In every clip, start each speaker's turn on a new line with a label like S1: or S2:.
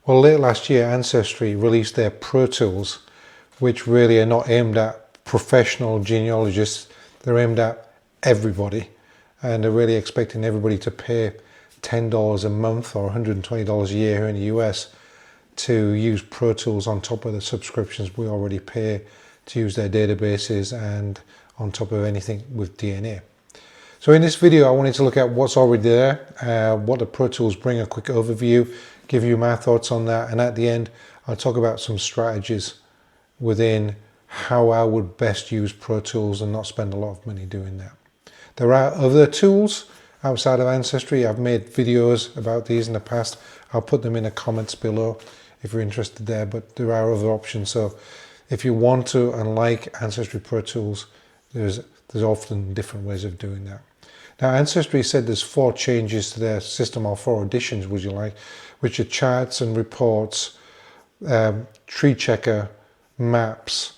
S1: Well, late last year, Ancestry released their Pro Tools, which really are not aimed at professional genealogists. They're aimed at everybody, and they're really expecting everybody to pay $10 a month or $120 a year here in the US to use Pro Tools on top of the subscriptions we already pay to use their databases and on top of anything with DNA. So in this video, I wanted to look at what's already there, what the Pro Tools bring, a quick overview, give you my thoughts on that, and at the end, I'll talk about some strategies within how I would best use Pro Tools and not spend a lot of money doing that. There are other tools outside of Ancestry. I've made videos about these in the past. I'll put them in the comments below if you're interested there, but there are other options. So if you want to and like Ancestry Pro Tools, there's often different ways of doing that. Now, Ancestry said there's 4 changes to their system, or 4 additions, would you like, which are charts and reports, tree checker, maps,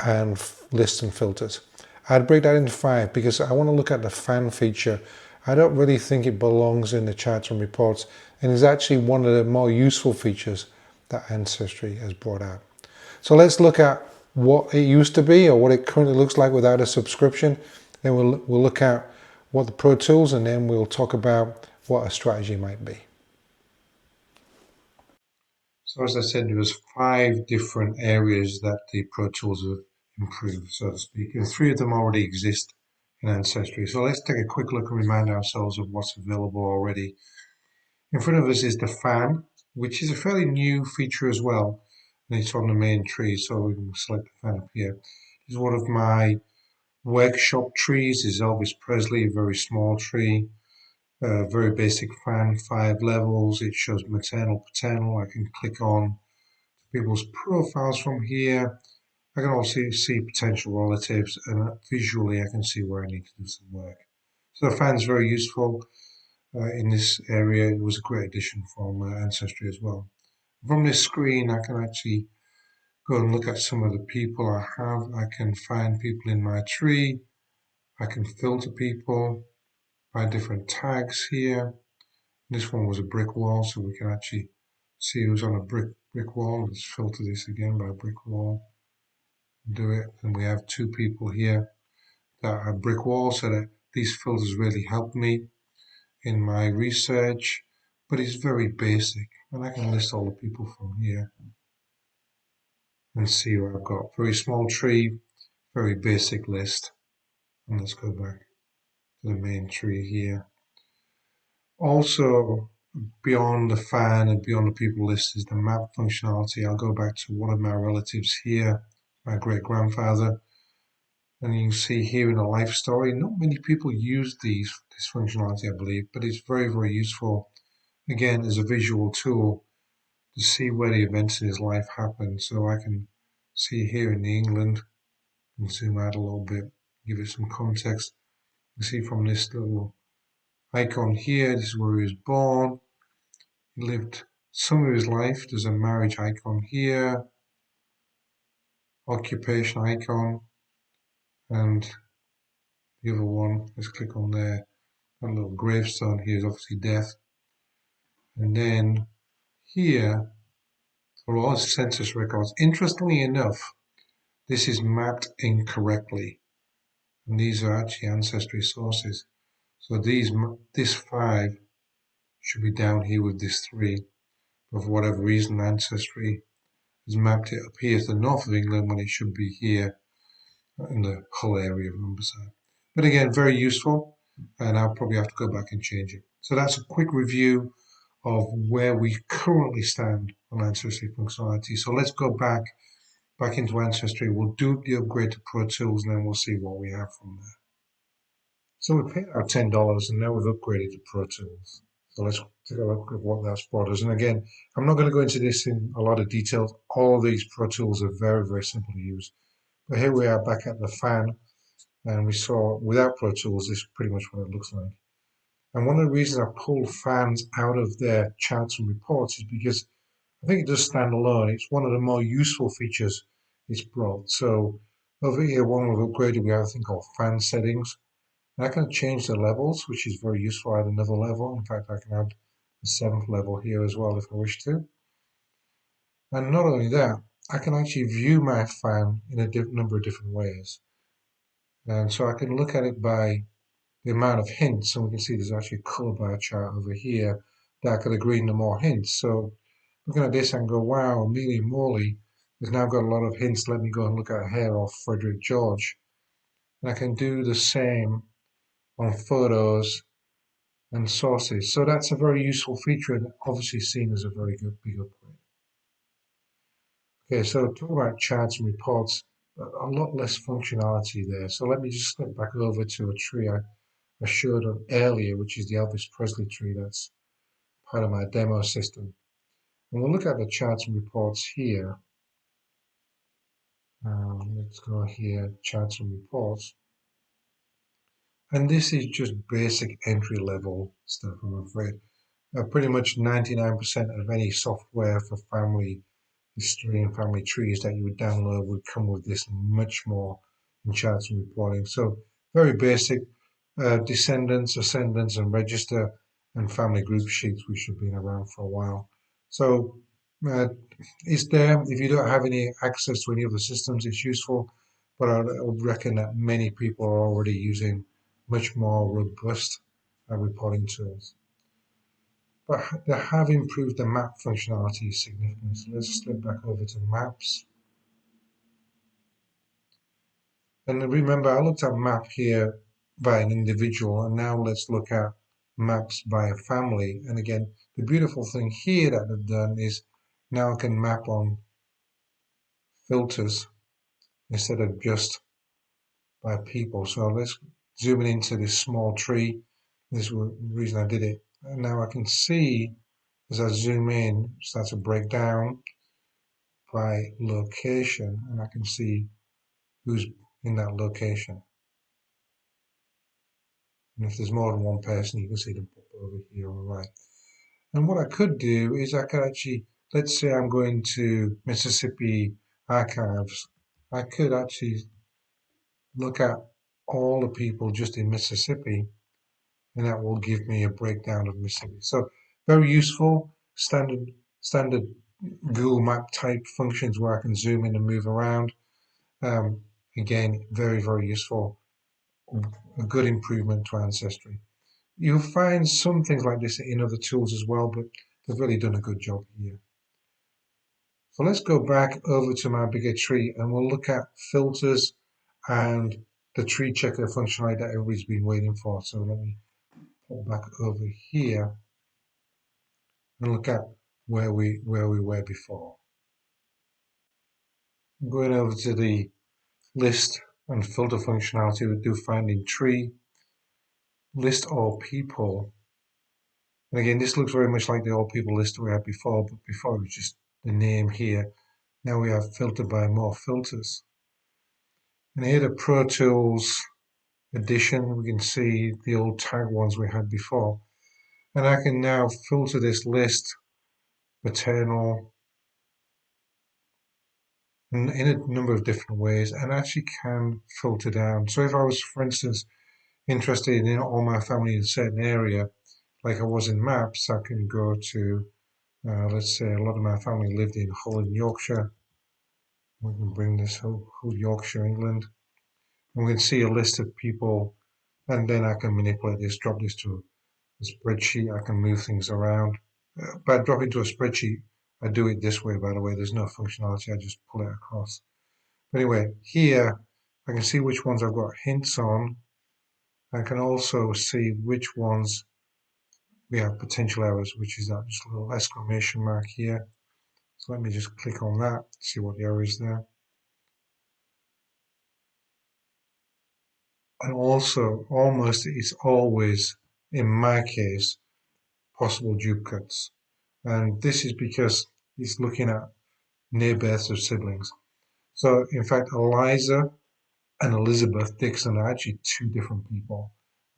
S1: and lists and filters. I'd break that into 5 because I want to look at the fan feature. I don't really think it belongs in the charts and reports, and is actually one of the more useful features that Ancestry has brought out. So let's look at what it used to be, or what it currently looks like without a subscription. Then we'll look at what the Pro Tools, and then we'll talk about what a strategy might be. So as I said, there was 5 different areas that the Pro Tools have improved, so to speak, and 3 of them already exist in Ancestry. So let's take a quick look and remind ourselves of what's available already. In front of us is the fan, which is a fairly new feature as well, and it's on the main tree, so we can select the fan up here. This is one of my workshop trees. This is Elvis Presley, a very small tree, very basic fan, 5 levels. It shows maternal, paternal. I can click on people's profiles from here. I can also see potential relatives, and visually I can see where I need to do some work. So the fan's very useful. In this area, it was a great addition from Ancestry as well. From this screen, I can actually go and look at some of the people I have. I can find people in my tree. I can filter people by different tags here. This one was a brick wall, so we can actually see who's on a brick wall. Let's filter this again by brick wall. Do it, and we have 2 people here that are brick walls, so that these filters really help me in my research, but it's very basic, and I can list all the people from here and see what I've got. Very small tree, very basic list. And let's go back to the main tree here. Also, beyond the fan and beyond the people list is the map functionality. I'll go back to one of my relatives here, my great grandfather, and you can see here in the life story, not many people use this functionality, I believe, but it's very, very useful, again, as a visual tool to see where the events in his life happened. So I can see here in England, and zoom out a little bit, give it some context. You can see from this little icon here, this is where he was born. He lived some of his life. There's a marriage icon here, occupation icon, and the other one, let's click on there. That little gravestone here is obviously death. And then here, for all census records, interestingly enough, this is mapped incorrectly. And these are actually Ancestry sources. So this 5 should be down here with this 3. But for whatever reason, Ancestry has mapped it up here to the north of England when it should be here in the Hull area of Humberside. But again, very useful, and I'll probably have to go back and change it. So that's a quick review of where we currently stand on Ancestry functionality. So let's go back into Ancestry. We'll do the upgrade to Pro Tools, and then we'll see what we have from there. So we paid our $10, and now we've upgraded to Pro Tools. So let's take a look at what that's brought us. And again, I'm not going to go into this in a lot of detail. All of these Pro Tools are very, very simple to use. But here we are back at the fan, and we saw without Pro Tools, this is pretty much what it looks like. And one of the reasons I pulled fans out of their charts and reports is because I think it does stand alone. It's one of the more useful features it's brought. So over here, one we've upgraded, we have a thing called fan settings. And I can change the levels, which is very useful. I add another level. In fact, I can add a 7th level here as well if I wish to. And not only that, I can actually view my file in a number of different ways. And so I can look at it by the amount of hints, and we can see there's actually a color bar chart over here, darker the green, the more hints. So looking at this, I can go, wow, Amelia Morley has now got a lot of hints. Let me go and look at her, or Frederick George. And I can do the same on photos and sources. So that's a very useful feature, and obviously seen as a very good big upgrade. Okay, so talk about charts and reports, a lot less functionality there. So let me just step back over to a tree I showed earlier, which is the Elvis Presley tree. That's part of my demo system. And we'll look at the charts and reports here. Let's go here, charts and reports. And this is just basic entry level stuff, I'm afraid. Pretty much 99% of any software for family history and family trees that you would download would come with this, and much more in charts and reporting. So very basic, descendants, ascendants, and register, and family group sheets, which have been around for a while. So it's there. If you don't have any access to any of the systems, it's useful, but I would reckon that many people are already using much more robust reporting tools. But they have improved the map functionality significantly. So let's slip back over to maps. And remember, I looked at map here by an individual, and now let's look at maps by a family. And again, the beautiful thing here that they've done is now I can map on filters instead of just by people. So let's zoom in into this small tree. This is the reason I did it. And now I can see as I zoom in, start to break down by location, and I can see who's in that location. And if there's more than one person, you can see them pop over here on the right. And what I could do is I could actually, let's say I'm going to Mississippi archives, I could actually look at all the people just in Mississippi, and that will give me a breakdown of Mississippi. So very useful, standard Google Map type functions where I can zoom in and move around. Again, very useful, a good improvement to Ancestry. You'll find some things like this in other tools as well, but they've really done a good job here. So let's go back over to my bigger tree, and we'll look at filters and the tree checker functionality that everybody's been waiting for. So let me pop back over here and look at where we were before. I'm going over to the list and filter functionality we do find in tree, list all people. And again, this looks very much like the all people list we had before, but before it was just the name here. Now we have filtered by more filters. And here the Pro Tools edition, we can see the old tag ones we had before. And I can now filter this list, maternal, in a number of different ways, and actually can filter down. So if I was, for instance, interested in all my family in a certain area, like I was in maps, I can go to, let's say a lot of my family lived in Hull in Yorkshire. We can bring this Hull, Yorkshire, England. And we can see a list of people, and then I can manipulate this, drop this to a spreadsheet. I can move things around. By dropping to a spreadsheet, I do it this way, by the way. There's no functionality. I just pull it across. But anyway, here I can see which ones I've got hints on. I can also see which ones we have potential errors, which is that just little exclamation mark here. So let me just click on that, see what the error is there. And also, almost it's always, in my case, possible duplicates. And this is because it's looking at near births of siblings. So in fact, Eliza and Elizabeth Dixon are actually two different people.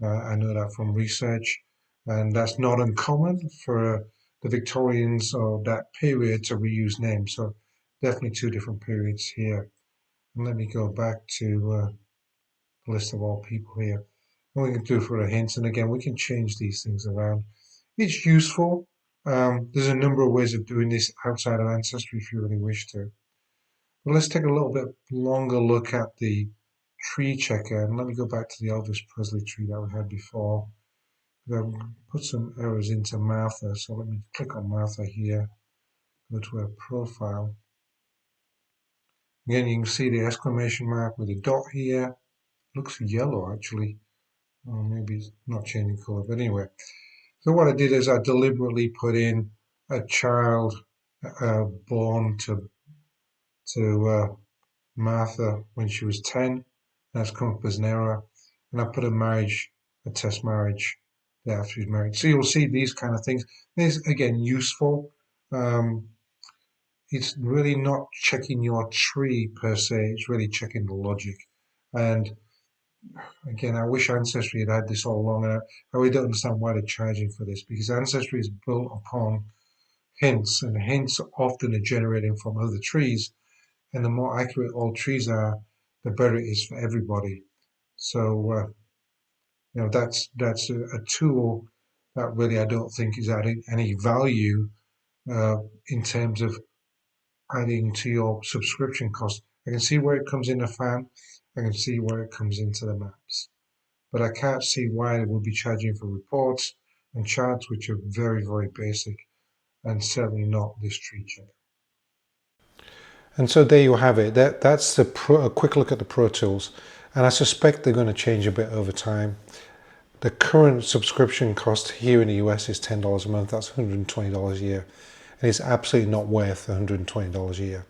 S1: I know that from research, and that's not uncommon for the Victorians or that period to reuse names. So definitely two different periods here. And let me go back to the list of all people here. And we can do for the hints, and again, we can change these things around. It's useful. There's a number of ways of doing this outside of Ancestry if you really wish to. But let's take a little bit longer look at the tree checker, and let me go back to the Elvis Presley tree that we had before. I've put some errors into Martha, so let me click on Martha here, go to her profile. Again, you can see the exclamation mark with a dot here. Looks yellow actually, or maybe it's not changing color, but anyway. So what I did is I deliberately put in a child born to Martha when she was 10. That's come up as an error. And I put a test marriage there after she's married. So you'll see these kind of things. This, again, useful. It's really not checking your tree per se, it's really checking the logic. And again, I wish Ancestry had this all along. And I really don't understand why they're charging for this, because Ancestry is built upon hints, and hints often are generated from other trees. And the more accurate all trees are, the better it is for everybody. So that's a tool that really I don't think is adding any value in terms of adding to your subscription cost. I can see where it comes in the fan, I can see where it comes into the maps, but I can't see why they would be charging for reports and charts, which are very, very basic, and certainly not this tree check. And so there you have it. That's a quick look at the Pro Tools, and I suspect they're going to change a bit over time. The current subscription cost here in the US is $10 a month. That's $120 a year, and it's absolutely not worth $120 a year.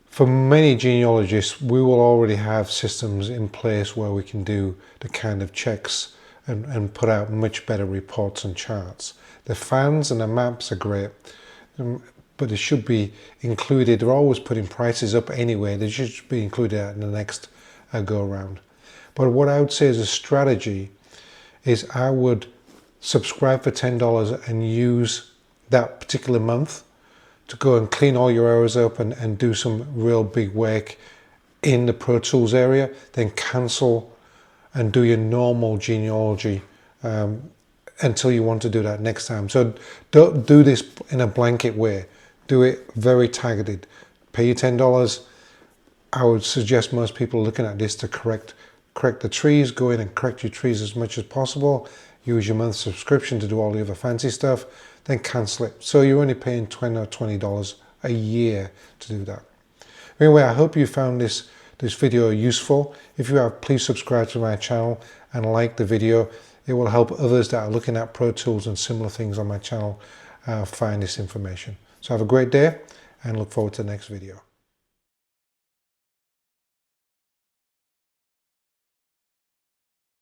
S1: For many genealogists, we will already have systems in place where we can do the kind of checks and put out much better reports and charts. The fans and the maps are great, but they should be included. They're always putting prices up anyway. They should be included in the next go around. But what I would say as a strategy is I would subscribe for $10 and use that particular month to go and clean all your errors up and do some real big work in the Pro Tools area, then cancel and do your normal genealogy until you want to do that next time. So don't do this in a blanket way. Do it very targeted. Pay your $10. I would suggest most people looking at this to correct the trees, go in and correct your trees as much as possible. Use your month subscription to do all the other fancy stuff, then cancel it. So you're only paying $20 or $20 a year to do that. Anyway, I hope you found this video useful. If you have, please subscribe to my channel and like the video. It will help others that are looking at Pro Tools and similar things on my channel find this information. So have a great day and look forward to the next video.